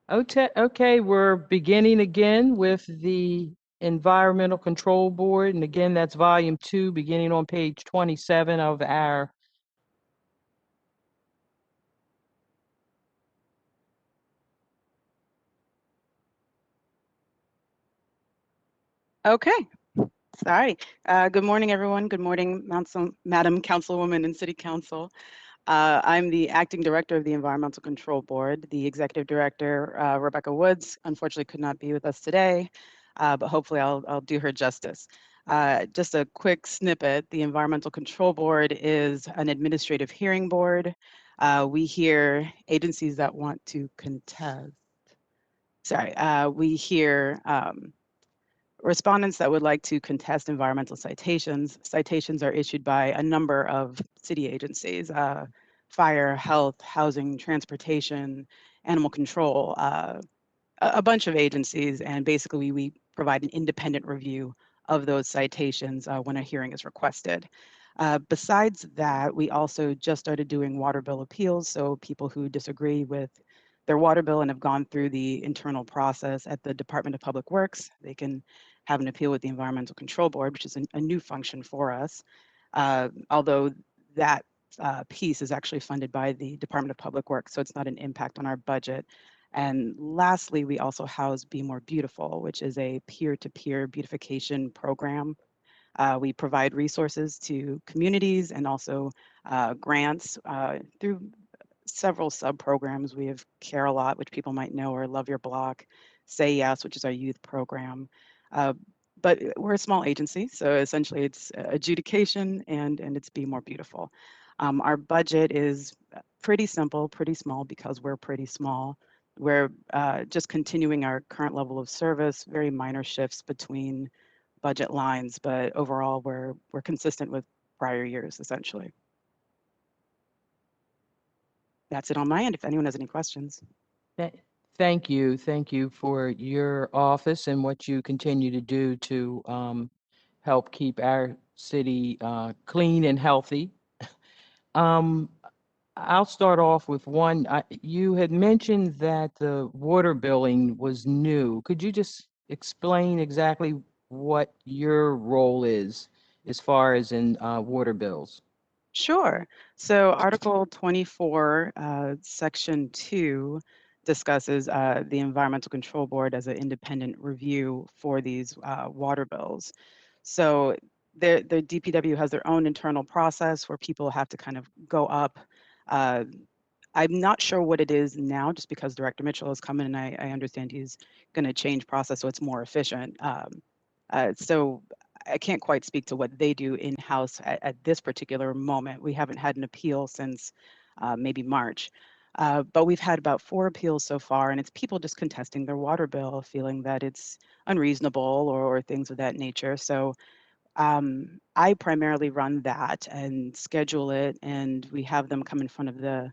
Okay, we're beginning again with the Environmental Control Board. And again, that's volume 2, beginning on page 27 of our. Okay. Sorry. Good morning, everyone. Good morning, Madam Councilwoman and City Council. I'm the acting director of the Environmental Control Board. The executive director, Rebecca Woods, unfortunately could not be with us today, but hopefully I'll do her justice. Just a quick snippet, the Environmental Control Board is an administrative hearing board. We hear agencies that want to contest. Sorry, we hear respondents that would like to contest environmental citations. Citations are issued by a number of city agencies, fire, health, housing, transportation, animal control, a bunch of agencies, and basically we provide an independent review of those citations when a hearing is requested. Besides that, we also just started doing water bill appeals, so people who disagree with their water bill and have gone through the internal process at the Department of Public Works, they can have an appeal with the Environmental Control Board, which is a new function for us. Although that piece is actually funded by the Department of Public Works, so it's not an impact on our budget. And lastly, we also house Be More Beautiful, which is a peer-to-peer beautification program. We provide resources to communities and also grants through several sub-programs. We have Care a Lot, which people might know, or Love Your Block, Say Yes, which is our youth program. Uh, but we're a small agency, so essentially it's adjudication and it's Be More Beautiful. Our budget is pretty simple, pretty small because we're pretty small. We're just continuing our current level of service, very minor shifts between budget lines, but overall we're consistent with prior years, essentially. That's it on my end, if anyone has any questions. Th- Thank you. Thank you for your office and what you continue to do to help keep our city clean and healthy. Um, I'll start off with one. You had mentioned that the water billing was new. Could you just explain exactly what your role is as far as in water bills? Sure. So Article 24, Section 2 discusses the Environmental Control Board as an independent review for these water bills. So the DPW has their own internal process where people have to kind of go up. Uh, I'm not sure what it is now, just because Director Mitchell has come in and I understand he's going to change process so it's more efficient. So I can't quite speak to what they do in-house at this particular moment. We haven't had an appeal since maybe March. But we've had about 4 appeals so far, and it's people just contesting their water bill, feeling that it's unreasonable or things of that nature. So I primarily run that and schedule it, and we have them come in front of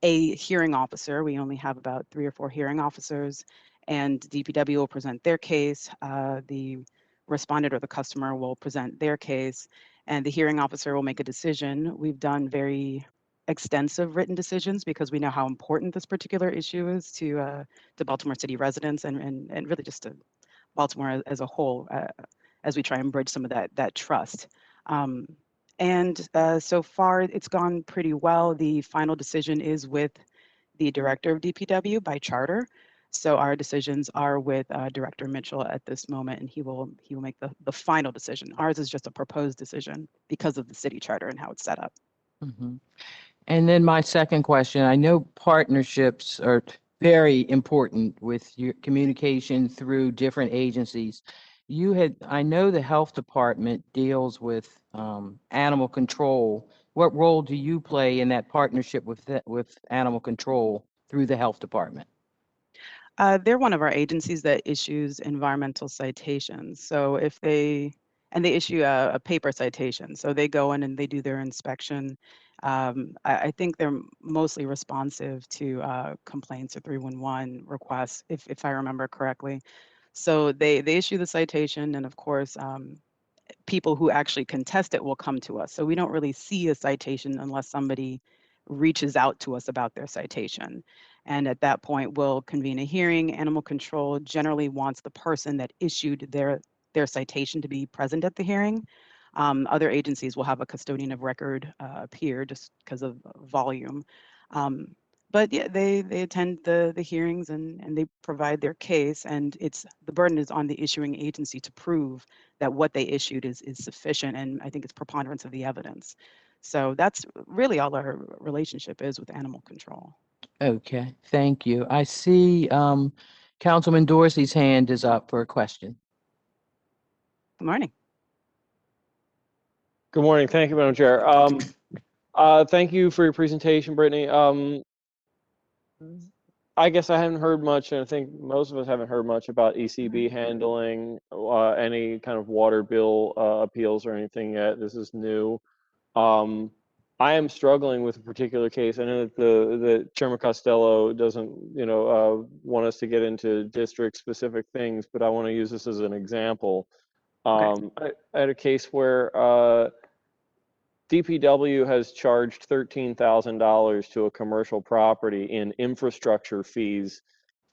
a hearing officer. We only have about 3 or 4 hearing officers, and DPW will present their case. The respondent or the customer will present their case, and the hearing officer will make a decision. We've done very extensive written decisions because we know how important this particular issue is to Baltimore City residents and really just to Baltimore as a whole, as we try and bridge some of that trust. Um, and so far, it's gone pretty well. The final decision is with the director of DPW by charter. So our decisions are with Director Mitchell at this moment, and he will make the final decision. Ours is just a proposed decision because of the city charter and how it's set up. hmm And then my second question, I know partnerships are very important with your communication through different agencies. I know the health department deals with animal control. What role do you play in that partnership with animal control through the health department? They're one of our agencies that issues environmental citations. So if they issue a paper citation, so they go in and they do their inspection. I think they're mostly responsive to complaints or 311 requests, if I remember correctly. So they issue the citation, and of course, people who actually contest it will come to us. So we don't really see a citation unless somebody reaches out to us about their citation. And at that point, we'll convene a hearing. Animal control generally wants the person that issued their citation to be present at the hearing. Other agencies will have a custodian of record appear just because of volume. But yeah, they attend the hearings and they provide their case, and it's the burden is on the issuing agency to prove that what they issued is sufficient, and I think it's preponderance of the evidence. So that's really all our relationship is with animal control. Okay, thank you. I see Councilman Dorsey's hand is up for a question. Good morning. Good morning. Thank you, Madam Chair. Thank you for your presentation, Brittany. I guess I haven't heard much, and I think most of us haven't heard much about ECB handling any kind of water bill appeals or anything yet. This is new. I am struggling with a particular case. I know that the Chairman Costello doesn't, want us to get into district-specific things, but I want to use this as an example. Okay. I had a case where DPW has charged $13,000 to a commercial property in infrastructure fees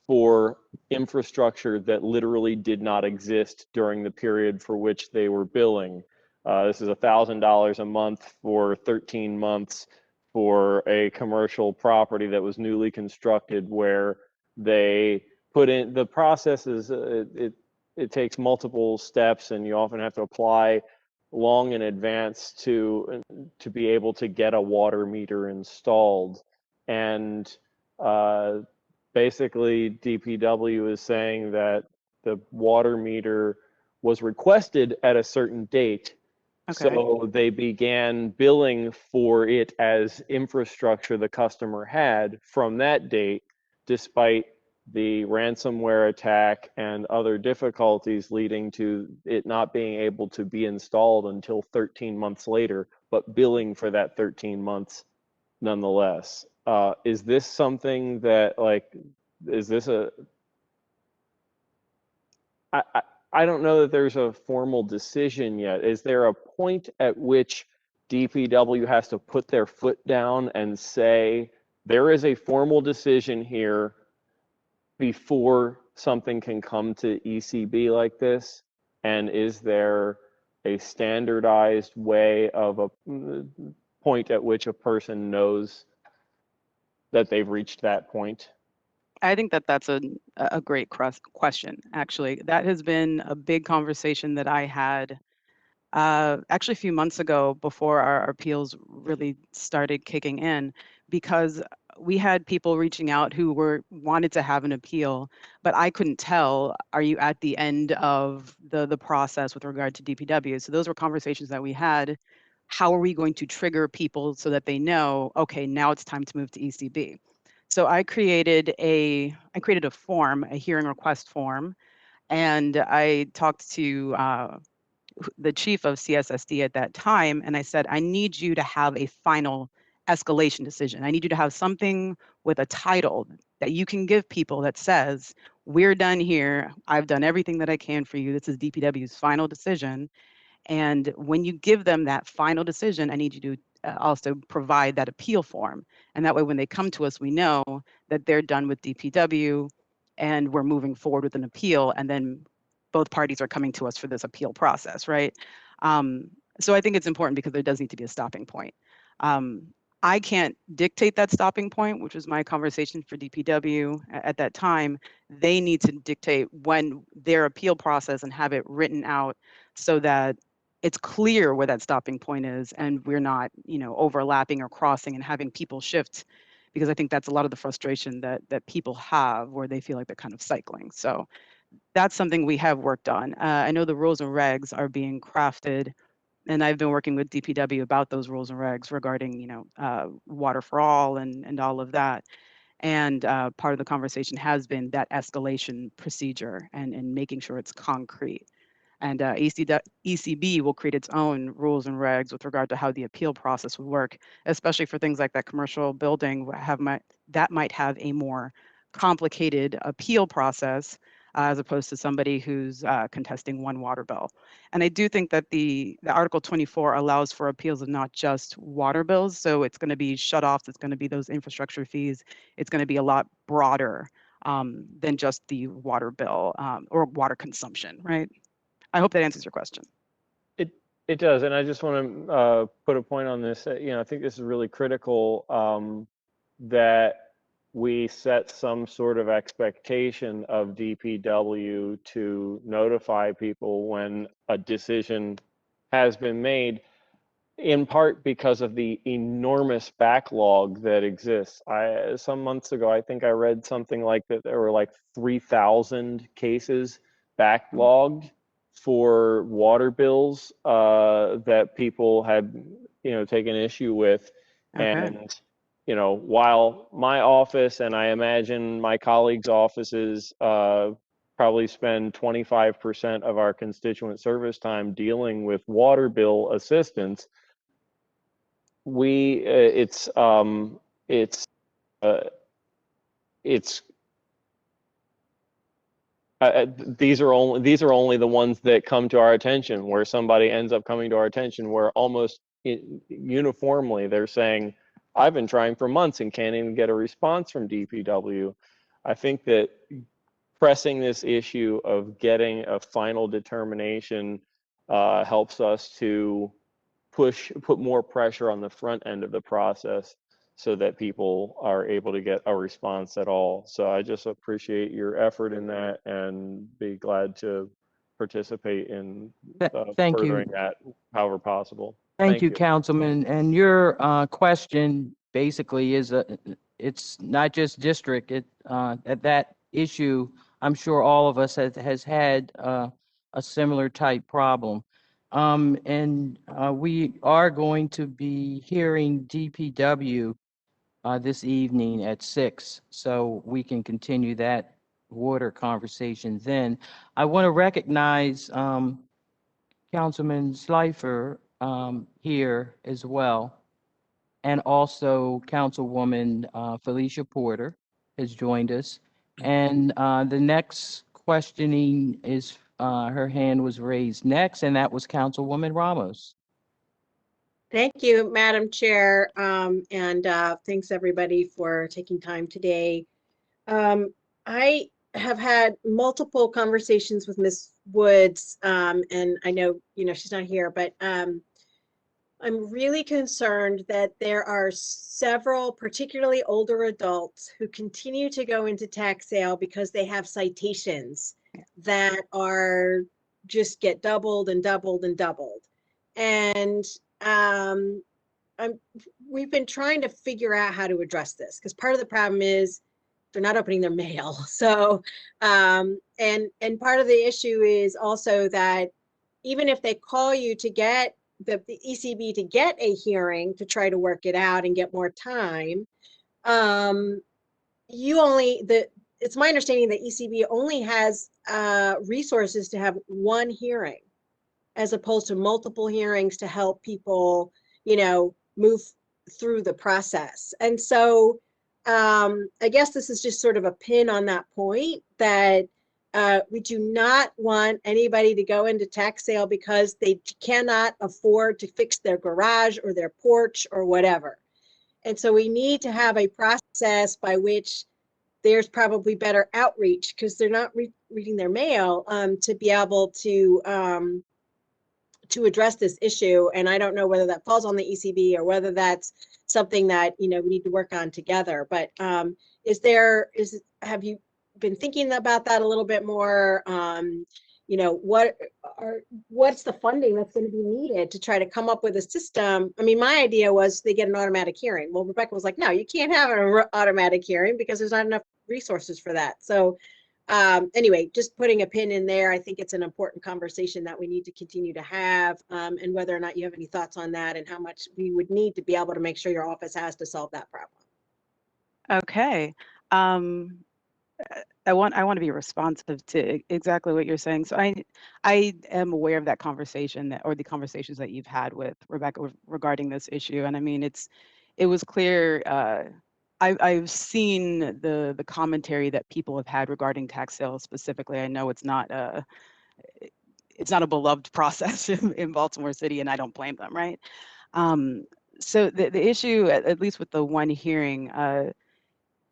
for infrastructure that literally did not exist during the period for which they were billing. This is $1,000 a month for 13 months for a commercial property that was newly constructed, where they put in the processes. It takes multiple steps, and you often have to apply long in advance to be able to get a water meter installed. And basically DPW is saying that the water meter was requested at a certain date. Okay. So they began billing for it as infrastructure the customer had from that date, despite the ransomware attack and other difficulties leading to it not being able to be installed until 13 months later, but billing for that 13 months nonetheless. Is this something that, is this I don't know that there's a formal decision yet. Is there a point at which DPW has to put their foot down and say, there is a formal decision here before something can come to ECB like this? And is there a standardized way of a point at which a person knows that they've reached that point? I think that that's a great question, actually. That has been a big conversation that I had actually a few months ago before our appeals really started kicking in, because we had people reaching out who wanted to have an appeal, but I couldn't tell, are you at the end of the process with regard to DPW? So those were conversations that we had. How are we going to trigger people so that they know, okay, now it's time to move to ECB? So I created a form, a hearing request form, and I talked to the chief of CSSD at that time, and I said, I need you to have a final escalation decision. I need you to have something with a title that you can give people that says, we're done here. I've done everything that I can for you. This is DPW's final decision. And when you give them that final decision, I need you to also provide that appeal form. And that way, when they come to us, we know that they're done with DPW and we're moving forward with an appeal. And then both parties are coming to us for this appeal process, right? So I think it's important because there does need to be a stopping point. I can't dictate that stopping point, which was my conversation for DPW at that time. They need to dictate when their appeal process and have it written out so that it's clear where that stopping point is and we're not, overlapping or crossing and having people shift, because I think that's a lot of the frustration that people have, where they feel like they're kind of cycling. So that's something we have worked on. I know the rules and regs are being crafted, and I've been working with DPW about those rules and regs regarding, water for all and all of that. And part of the conversation has been that escalation procedure and making sure it's concrete. And ECB will create its own rules and regs with regard to how the appeal process would work, especially for things like that commercial building that might have a more complicated appeal process. as opposed to somebody who's contesting one water bill. And I do think that the Article 24 allows for appeals of not just water bills. So it's going to be shutoffs, it's going to be those infrastructure fees. It's going to be a lot broader than just the water bill or water consumption, right? I hope that answers your question. It does, and I just want to put a point on this. I think this is really critical, that we set some sort of expectation of DPW to notify people when a decision has been made, in part because of the enormous backlog that exists. Some months ago, I think I read something like that there were like 3,000 cases backlogged for water bills that people had, taken issue with. Okay. And, while my office and I imagine my colleagues' offices probably spend 25% of our constituent service time dealing with water bill assistance, it's these are only the ones that come to our attention, where somebody ends up coming to our attention where almost uniformly they're saying, I've been trying for months and can't even get a response from DPW. I think that pressing this issue of getting a final determination helps us to put more pressure on the front end of the process so that people are able to get a response at all. So I just appreciate your effort in that and be glad to participate in Thank furthering you. that however possible. Thank you, Councilman. And your question basically is it's not just district. At that issue, I'm sure all of us has had a similar type problem. And we are going to be hearing DPW this evening at 6, so we can continue that water conversation then. I want to recognize Councilman Slifer here as well, and also Councilwoman Felicia Porter has joined us. And the next questioning is, her hand was raised next, and that was Councilwoman Ramos. Thank you, Madam Chair, and thanks everybody for taking time today. I have had multiple conversations with Ms. Woods, and I know, she's not here, but I'm really concerned that there are several, particularly older adults, who continue to go into tax sale because they have citations that are just get doubled and doubled and doubled. And we've been trying to figure out how to address this, because part of the problem is they're not opening their mail. So, and part of the issue is also that even if they call you to get the ECB to get a hearing to try to work it out and get more time, it's my understanding that ECB only has resources to have one hearing, as opposed to multiple hearings to help people, move through the process. And so I guess this is just sort of a pin on that point, that we do not want anybody to go into tax sale because they cannot afford to fix their garage or their porch or whatever. And so we need to have a process by which there's probably better outreach, because they're not reading their mail, to be able to address this issue. And I don't know whether that falls on the ECB or whether that's something that, we need to work on together. But have you been thinking about that a little bit more? What's the funding that's going to be needed to try to come up with a system? I mean, my idea was they get an automatic hearing. Well, Rebecca was like, no, you can't have an automatic hearing because there's not enough resources for that. So anyway, just putting a pin in there. I think it's an important conversation that we need to continue to have, and whether or not you have any thoughts on that and how much we would need to be able to make sure your office has to solve that problem. Okay. I want to be responsive to exactly what you're saying. So I am aware of that conversation, or the conversations that you've had with Rebecca regarding this issue. And I mean, it was clear I've seen the commentary that people have had regarding tax sales specifically. I know it's not a beloved process in Baltimore City, and I don't blame them, right? So the issue, at least with the one hearing,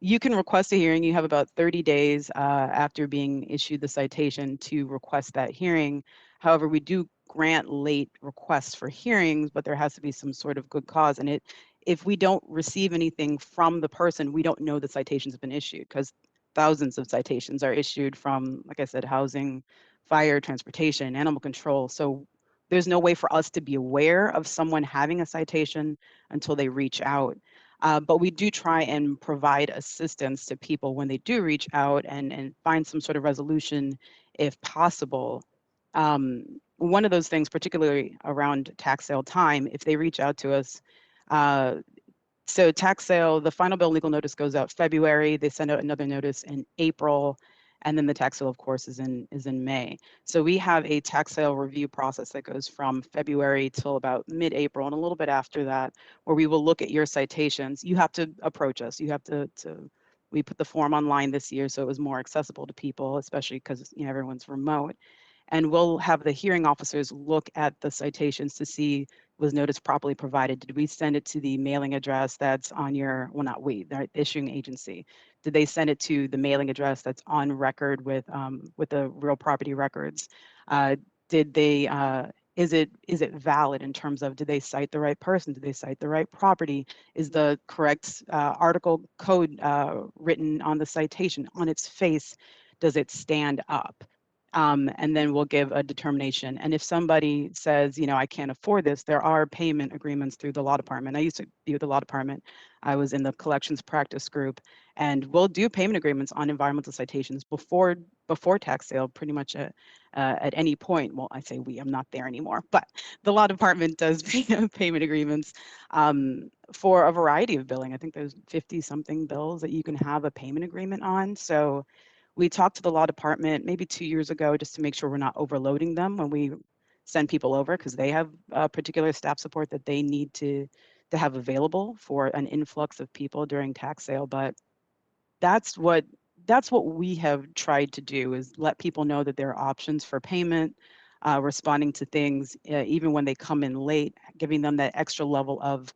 you can request a hearing. You have about 30 days after being issued the citation to request that hearing. However, we do grant late requests for hearings, but there has to be some sort of good cause. And if we don't receive anything from the person, we don't know the citations have been issued, because thousands of citations are issued from, like I said, housing, fire, transportation, animal control. So there's no way for us to be aware of someone having a citation until they reach out. But we do try and provide assistance to people when they do reach out and find some sort of resolution if possible. One of those things, particularly around tax sale time, if they reach out to us, so tax sale, the final bill legal notice goes out February. They send out another notice in April, and then the tax sale, of course, is in May. So we have a tax sale review process that goes from February till about mid-April and a little bit after that, where we will look at your citations. You have to approach us. You have to we put the form online this year, so it was more accessible to people, especially because everyone's remote. And we'll have the hearing officers look at the citations to see, was notice properly provided? Did we send it to the mailing address that's on your, well, not we, the issuing agency? Did they send it to the mailing address that's on record with the real property records? Did they, is it valid in terms of, did they cite the right person? Did they cite the right property? Is the correct article code written on the citation on its face? Does it stand up? And then we'll give a determination. And if somebody says, I can't afford this, there are payment agreements through the law department. I used to be with the law department. I was in the collections practice group, and we'll do payment agreements on environmental citations before tax sale, pretty much at any point. Well, I say we, I'm not there anymore, but the law department does payment agreements for a variety of billing. I think there's 50 something bills that you can have a payment agreement on. So we talked to the law department maybe 2 years ago just to make sure we're not overloading them when we send people over, because they have particular staff support that they need to have available for an influx of people during tax sale. But that's what we have tried to do, is let people know that there are options for payment, responding to things even when they come in late, giving them that extra level of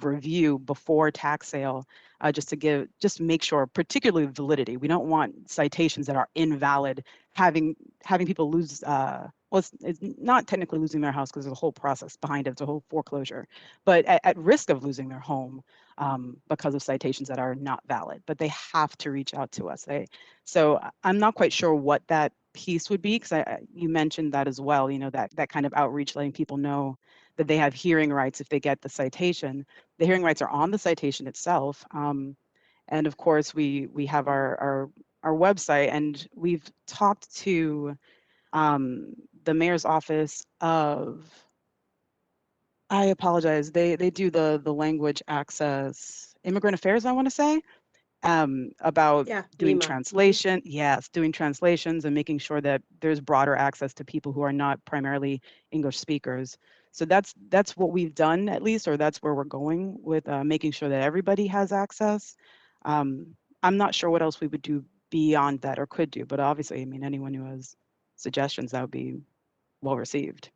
review before tax sale, just to make sure, particularly validity. We don't want citations that are invalid, having people lose. Well, it's not technically losing their house, because there's a whole process behind it. It's a whole foreclosure, but at risk of losing their home because of citations that are not valid. But they have to reach out to us. So I'm not quite sure what that piece would be, because you mentioned that as well. That kind of outreach, letting people know that they have hearing rights if they get the citation. The hearing rights are on the citation itself. And of course, we have our website, and we've talked to the mayor's office of, I apologize, they do the language access, immigrant affairs, I want to say, about doing translation. Yes, doing translations and making sure that there's broader access to people who are not primarily English speakers. So that's what we've done, at least, or that's where we're going with making sure that everybody has access. I'm not sure what else we would do beyond that, or could do, but obviously, I mean, anyone who has suggestions, that would be well received.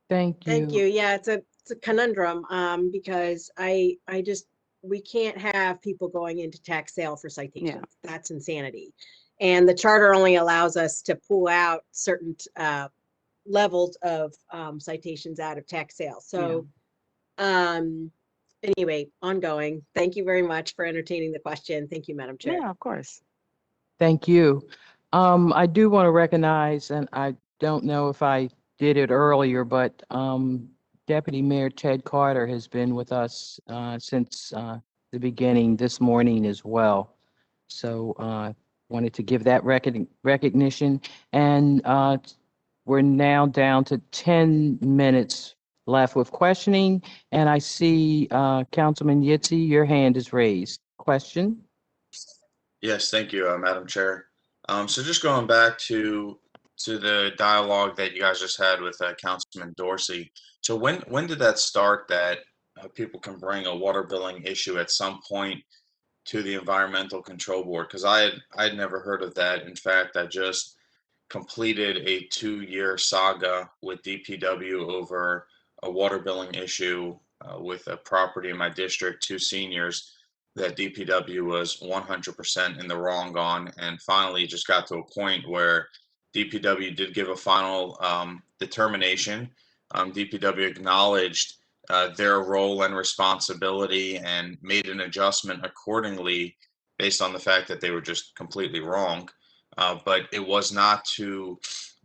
Thank Thank you. you. Yeah, it's a conundrum because we can't have people going into tax sale for citations. That's insanity. And the charter only allows us to pull out certain levels of citations out of tax sale. So anyway, ongoing. Thank you very much for entertaining the question. Thank you, Madam Chair. Yeah, of course. Thank you. I do want to recognize, and I don't know if I did it earlier, but Deputy Mayor Ted Carter has been with us since the beginning this morning as well. So wanted to give that recognition. And we're now down to 10 minutes left with questioning. And I see Councilman Yitzi, your hand is raised. Question? Yes, thank you, Madam Chair. So just going back to the dialogue that you guys just had with Councilman Dorsey. So when did that start? That people can bring a water billing issue at some point to the Environmental Control Board, because I had never heard of that. In fact, I just completed a 2-year saga with DPW over a water billing issue with a property in my district, two seniors that DPW was 100% in the wrong on, and finally just got to a point where DPW did give a final determination. DPW acknowledged their role and responsibility and made an adjustment accordingly based on the fact that they were just completely wrong. But it was not to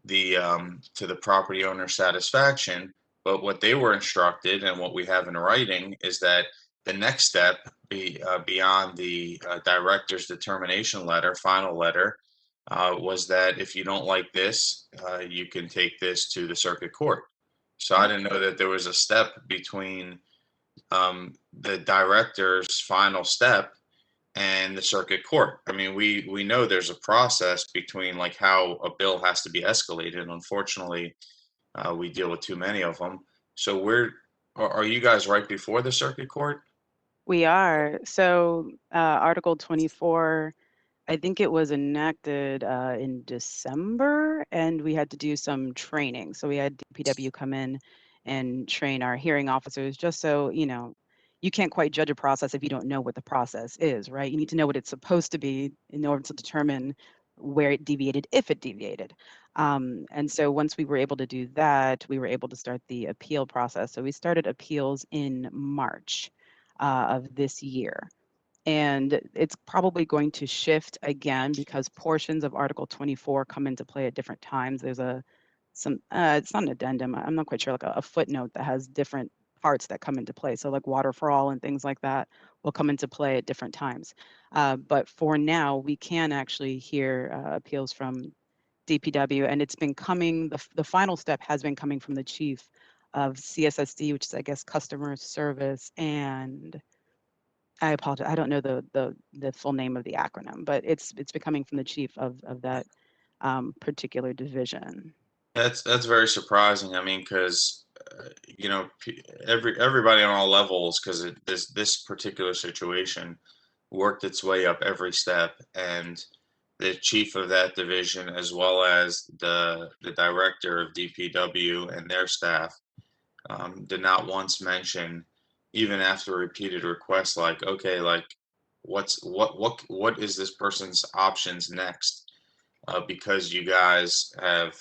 the property owner's satisfaction. But what they were instructed, and what we have in writing, is that the next step, beyond the director's determination letter, final letter, was that if you don't like this, you can take this to the circuit court. So I didn't know that there was a step between the director's final step and the circuit court. I mean, we know there's a process between like how a bill has to be escalated. Unfortunately, we deal with too many of them. So are you guys right before the circuit court? We are. So Article 24, I think it was enacted in December, and we had to do some training. So we had DPW come in and train our hearing officers, just so, you can't quite judge a process if you don't know what the process is, right? You need to know what it's supposed to be in order to determine where it deviated, if it deviated. And so once we were able to do that, we were able to start the appeal process. So we started appeals in March of this year. And it's probably going to shift again because portions of Article 24 come into play at different times. There's it's not an addendum, I'm not quite sure, like a footnote that has different parts that come into play. So like water for all and things like that will come into play at different times. But for now, we can actually hear appeals from DPW, and it's been coming, the final step has been coming from the chief of CSSD, which is, I guess, customer service, and I apologize, I don't know the full name of the acronym, but it's becoming from the chief of that particular division. That's very surprising. I mean, because everybody on all levels, because this particular situation worked its way up every step, and the chief of that division, as well as the director of DPW and their staff, did not once mention, even after repeated requests, like, okay, like, what is this person's options next? Because you guys have,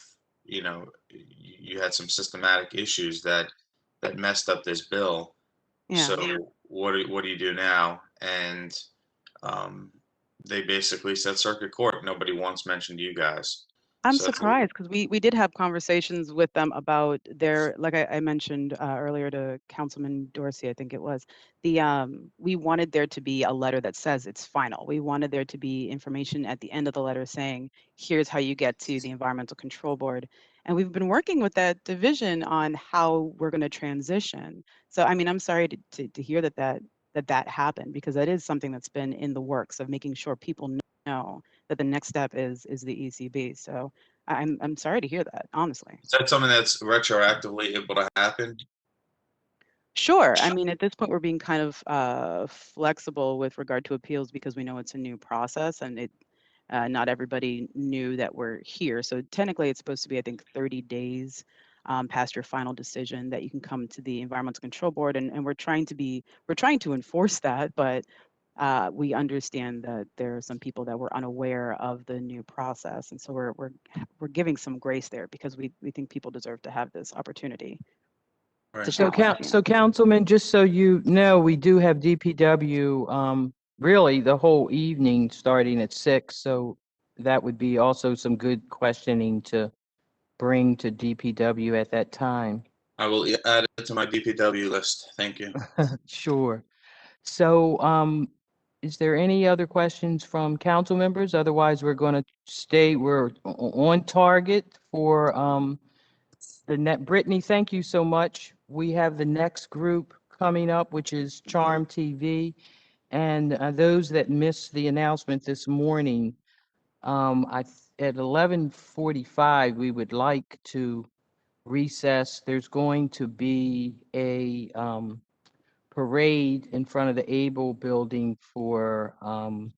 you had some systematic issues that messed up this bill. Yeah. So what do you do now? And they basically said circuit court. Nobody once mentioned you guys. I'm So surprised because we did have conversations with them about their, like I mentioned earlier to Councilman Dorsey, I think it was, we wanted there to be a letter that says it's final. We wanted there to be information at the end of the letter saying, here's how you get to the Environmental Control Board. And we've been working with that division on how we're going to transition. So, I mean, I'm sorry to hear that happened, because that is something that's been in the works of making sure people know that the next step is the ECB. So I'm sorry to hear that, honestly. is that something that's retroactively able to happen? Sure. I mean, at this point, we're being kind of flexible with regard to appeals because we know it's a new process, and not everybody knew that we're here. So technically, it's supposed to be, I think, 30 days past your final decision that you can come to the Environmental Control Board, and we're trying to enforce that, but we understand that there are some people that were unaware of the new process, and so we're giving some grace there because we think people deserve to have this opportunity Right. to So, challenge. so Councilman, just so you know, we do have DPW really the whole evening starting at 6. So that would be also some good questioning to bring to DPW at that time. I will add it to my DPW list. Thank you. Sure. So, is there any other questions from council members? Otherwise, we're going to we're on target for the net. Brittany, thank you so much. We have the next group coming up, which is Charm TV. And those that missed the announcement this morning, at 11:45, we would like to recess. There's going to be a parade in front of the Able Building for our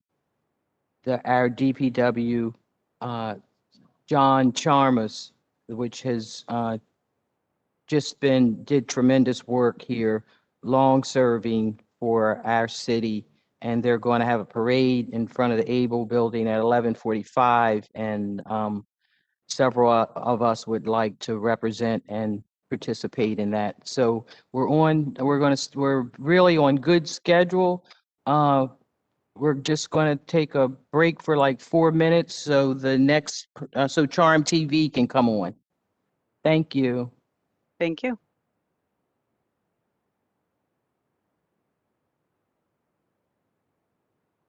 DPW John Chalmers, which has just did tremendous work here, long serving for our city. And they're going to have a parade in front of the Able Building at 11:45. And several of us would like to represent and participate in that. So we're really on good schedule. We're just going to take a break for like 4 minutes so so Charm TV can come on. Thank you. Thank you.